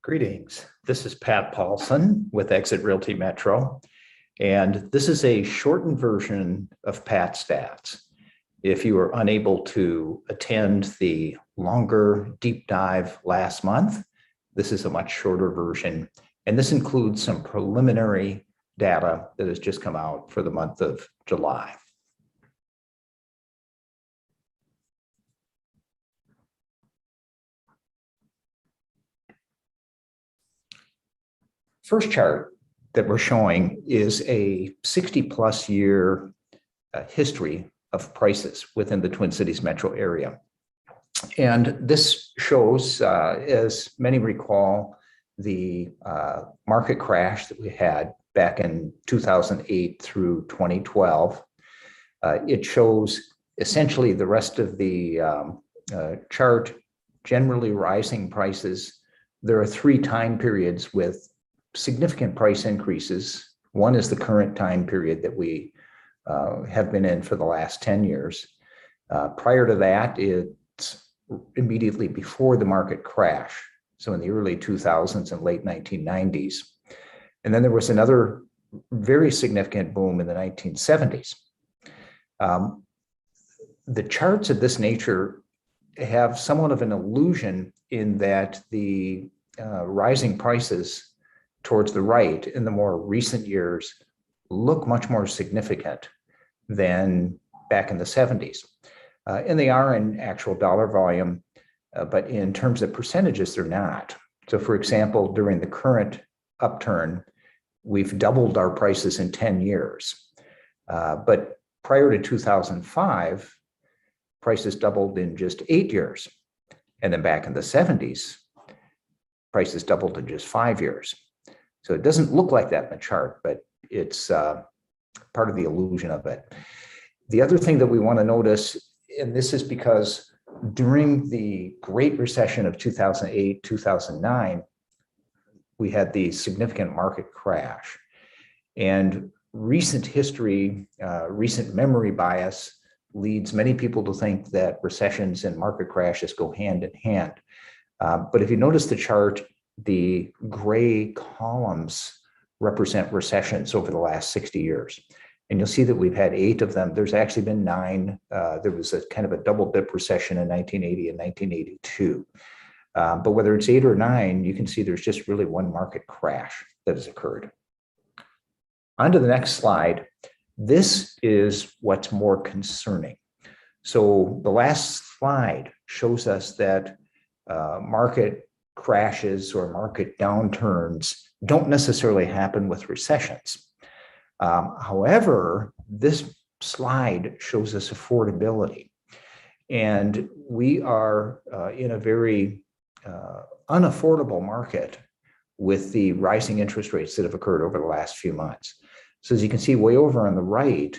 Greetings. This is Pat Paulson with Exit Realty Metro, and this is a shortened version of Pat Stats. If you were unable to attend the longer deep dive last month, this is a much shorter version, and this includes some preliminary data that has just come out for the month of July. First chart that we're showing is a 60-plus year history of prices within the Twin Cities metro area. And this shows, as many recall, the market crash that we had back in 2008 through 2012. It shows essentially the rest of the chart, generally rising prices. There are three time periods with significant price increases. One is the current time period that we have been in for the last 10 years. Prior to that, it's immediately before the market crash, so in the early 2000s and late 1990s. And then there was another very significant boom in the 1970s. The charts of this nature have somewhat of an illusion in that the rising prices towards the right in the more recent years look much more significant than back in the 70s. And they are in actual dollar volume, but in terms of percentages, they're not. So for example, during the current upturn, we've doubled our prices in 10 years. But prior to 2005, prices doubled in just 8 years. And then back in the 70s, prices doubled in just 5 years. So it doesn't look like that in the chart, but it's part of the illusion of it. The other thing that we want to notice, and this is because during the Great Recession of 2008, 2009, we had the significant market crash. And recent history, recent memory bias leads many people to think that recessions and market crashes go hand in hand. But if you notice the chart, the gray columns represent recessions over the last 60 years. And you'll see that we've had 8 of them. There's actually been 9. There was a kind of a double dip recession in 1980 and 1982. But whether it's 8 or 9, you can see there's just really one market crash that has occurred. On to the next slide. This is what's more concerning. So the last slide shows us that market crashes or market downturns don't necessarily happen with recessions. However, this slide shows us affordability. And we are in a very unaffordable market with the rising interest rates that have occurred over the last few months. So as you can see way over on the right,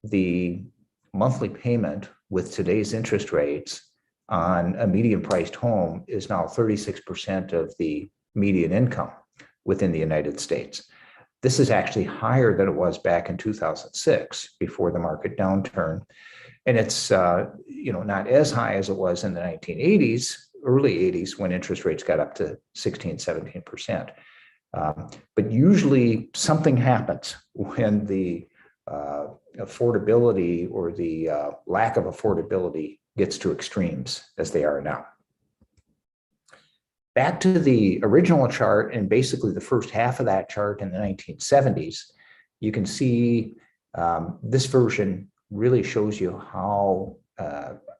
the monthly payment with today's interest rates on a median priced home is now 36% of the median income within the United States. This is actually higher than it was back in 2006 before the market downturn. And it's not as high as it was in the 1980s, early 80s, when interest rates got up to 16, 17%. But usually something happens when the affordability or the lack of affordability gets to extremes as they are now. Back to the original chart and basically the first half of that chart in the 1970s, you can see this version really shows you how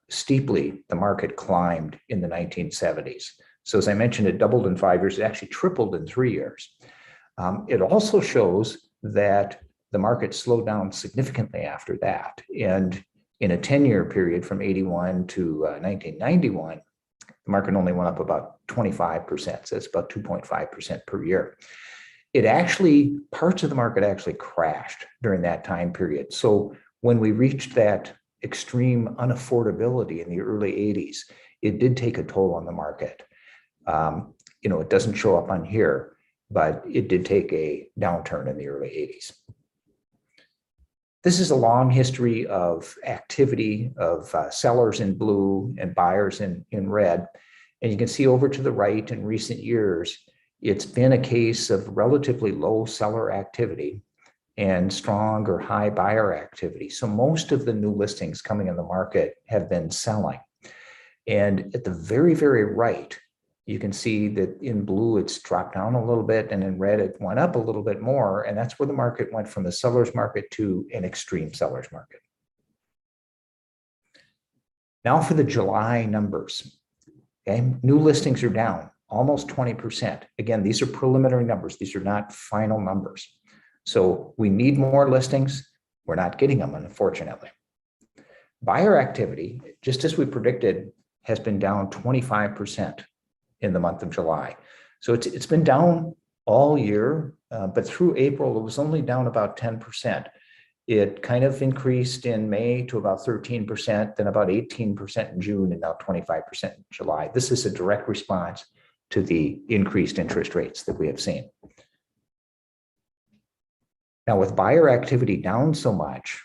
steeply the market climbed in the 1970s. So as I mentioned, it doubled in 5 years, it actually tripled in 3 years. It also shows that the market slowed down significantly after that. And in a 10-year period from 81 to 1991, the market only went up about 25%, so it's about 2.5% per year. Parts of the market actually crashed during that time period. So when we reached that extreme unaffordability in the early 80s, it did take a toll on the market. It doesn't show up on here, but it did take a downturn in the early 80s. This is a long history of activity of sellers in blue and buyers in red. And you can see over to the right in recent years, it's been a case of relatively low seller activity and strong or high buyer activity. So most of the new listings coming in the market have been selling. And at the very, very right, you can see that in blue, it's dropped down a little bit, and in red, it went up a little bit more. And that's where the market went from a seller's market to an extreme seller's market. Now for the July numbers. Okay, new listings are down almost 20%. Again, these are preliminary numbers. These are not final numbers. So we need more listings. We're not getting them, unfortunately. Buyer activity, just as we predicted, has been down 25% in the month of July. So it's been down all year, but through April, it was only down about 10%. It kind of increased in May to about 13%, then about 18% in June, and now 25% in July. This is a direct response to the increased interest rates that we have seen. Now, with buyer activity down so much,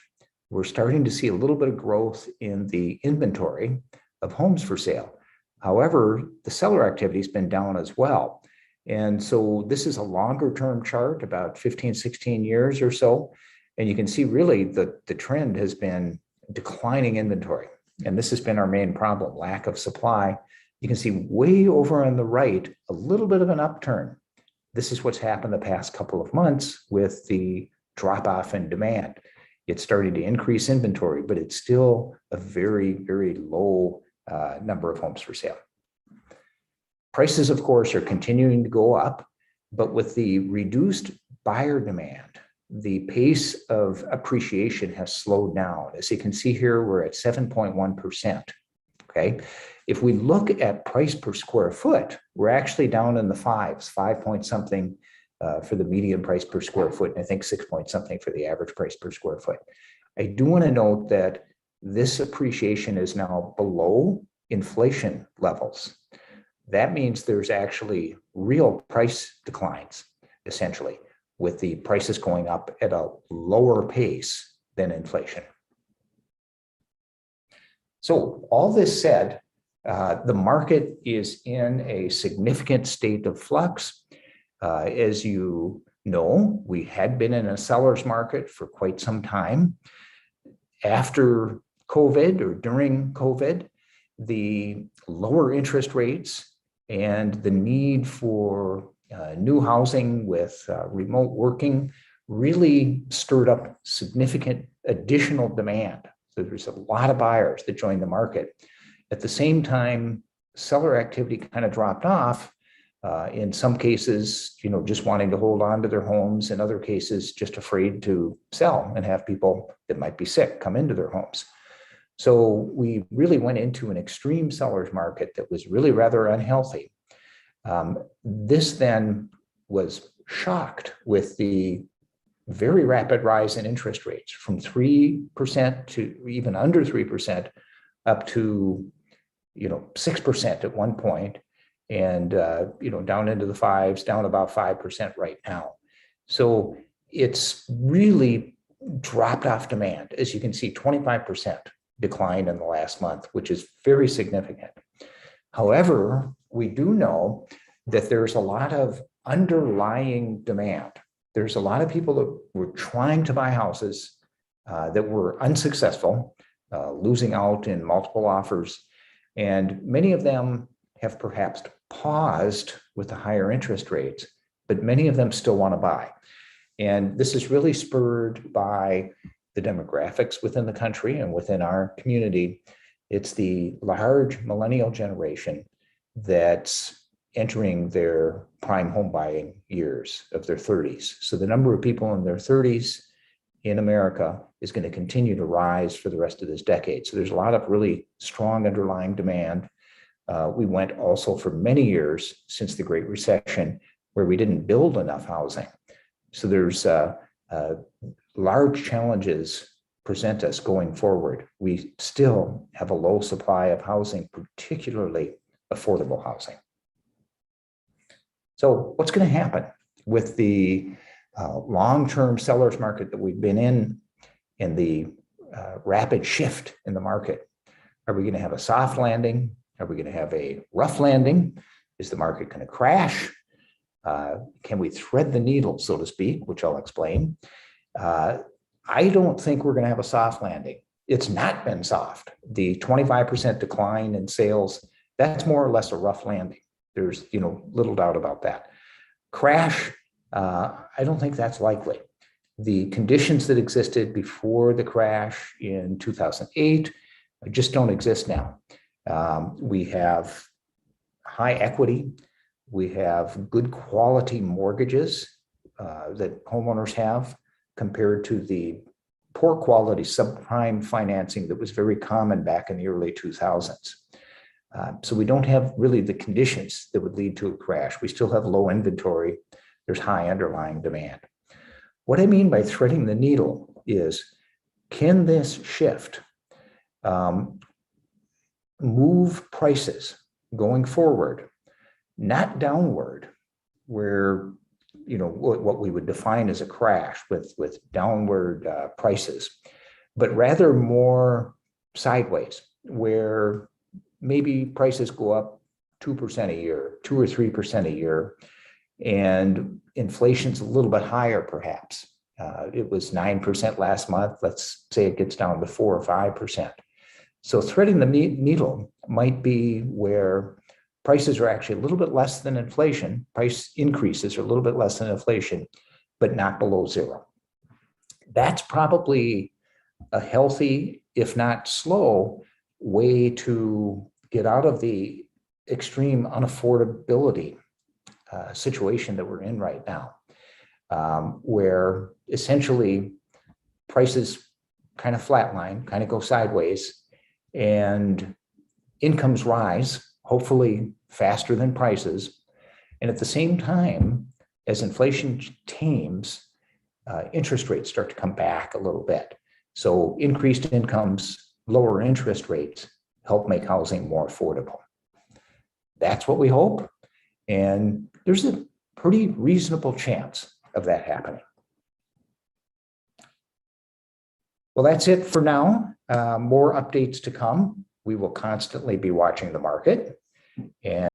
we're starting to see a little bit of growth in the inventory of homes for sale. However, the seller activity has been down as well. And so this is a longer term chart, about 15, 16 years or so. And you can see really the trend has been declining inventory. And this has been our main problem, lack of supply. You can see way over on the right, a little bit of an upturn. This is what's happened the past couple of months with the drop off in demand. It's starting to increase inventory, but it's still a very, very low number of homes for sale. Prices, of course, are continuing to go up, but with the reduced buyer demand, the pace of appreciation has slowed down. As you can see here, we're at 7.1%. Okay. If we look at price per square foot, we're actually down in the fives, 5 point something for the median price per square foot, and I think 6 point something for the average price per square foot. I do want to note that this appreciation is now below inflation levels. That means there's actually real price declines, essentially, with the prices going up at a lower pace than inflation. So all this said, the market is in a significant state of flux. As you know, we had been in a seller's market for quite some time. After COVID or during COVID, the lower interest rates and the need for new housing with remote working really stirred up significant additional demand. So there's a lot of buyers that joined the market. At the same time, seller activity kind of dropped off. In some cases, just wanting to hold on to their homes. In other cases, just afraid to sell and have people that might be sick come into their homes. So we really went into an extreme seller's market that was really rather unhealthy. This then was shocked with the very rapid rise in interest rates from 3% to even under 3% up to 6% at one point, and down into the fives, down about 5% right now. So it's really dropped off demand. As you can see, 25% decline in the last month, which is very significant. However, we do know that there's a lot of underlying demand. There's a lot of people that were trying to buy houses that were unsuccessful, losing out in multiple offers. And many of them have perhaps paused with the higher interest rates, but many of them still want to buy. And this is really spurred by the demographics within the country and within our community. It's the large millennial generation that's entering their prime home buying years of their 30s. So the number of people in their 30s in America is going to continue to rise for the rest of this decade. So there's a lot of really strong underlying demand. We went also for many years since the Great Recession where we didn't build enough housing. So there's large challenges present us going forward. We still have a low supply of housing, particularly affordable housing. So what's going to happen with the long-term sellers market that we've been in and the rapid shift in the market? Are we going to have a soft landing? Are we going to have a rough landing? Is the market going to crash? Can we thread the needle, so to speak, which I'll explain? I don't think we're going to have a soft landing. It's not been soft. The 25% decline in sales, that's more or less a rough landing. There's, little doubt about that. Crash, I don't think that's likely. The conditions that existed before the crash in 2008 just don't exist now. We have high equity. We have good quality mortgages that homeowners have compared to the poor quality subprime financing that was very common back in the early 2000s. So we don't have really the conditions that would lead to a crash. We still have low inventory. There's high underlying demand. What I mean by threading the needle is, can this shift move prices going forward, not downward, where what we would define as a crash with downward prices, but rather more sideways, where maybe prices go up 2% a year, 2 or 3% a year, and inflation's a little bit higher, perhaps. It was 9% last month. Let's say it gets down to 4 or 5%. So threading the needle might be where prices are actually a little bit less than inflation. Price increases are a little bit less than inflation, but not below zero. That's probably a healthy, if not slow, way to get out of the extreme unaffordability situation that we're in right now, where essentially prices kind of flatline, kind of go sideways, and incomes rise, hopefully faster than prices. And at the same time, as inflation tames, interest rates start to come back a little bit. So increased incomes, lower interest rates help make housing more affordable. That's what we hope. And there's a pretty reasonable chance of that happening. Well, that's it for now. More updates to come. We will constantly be watching the market. And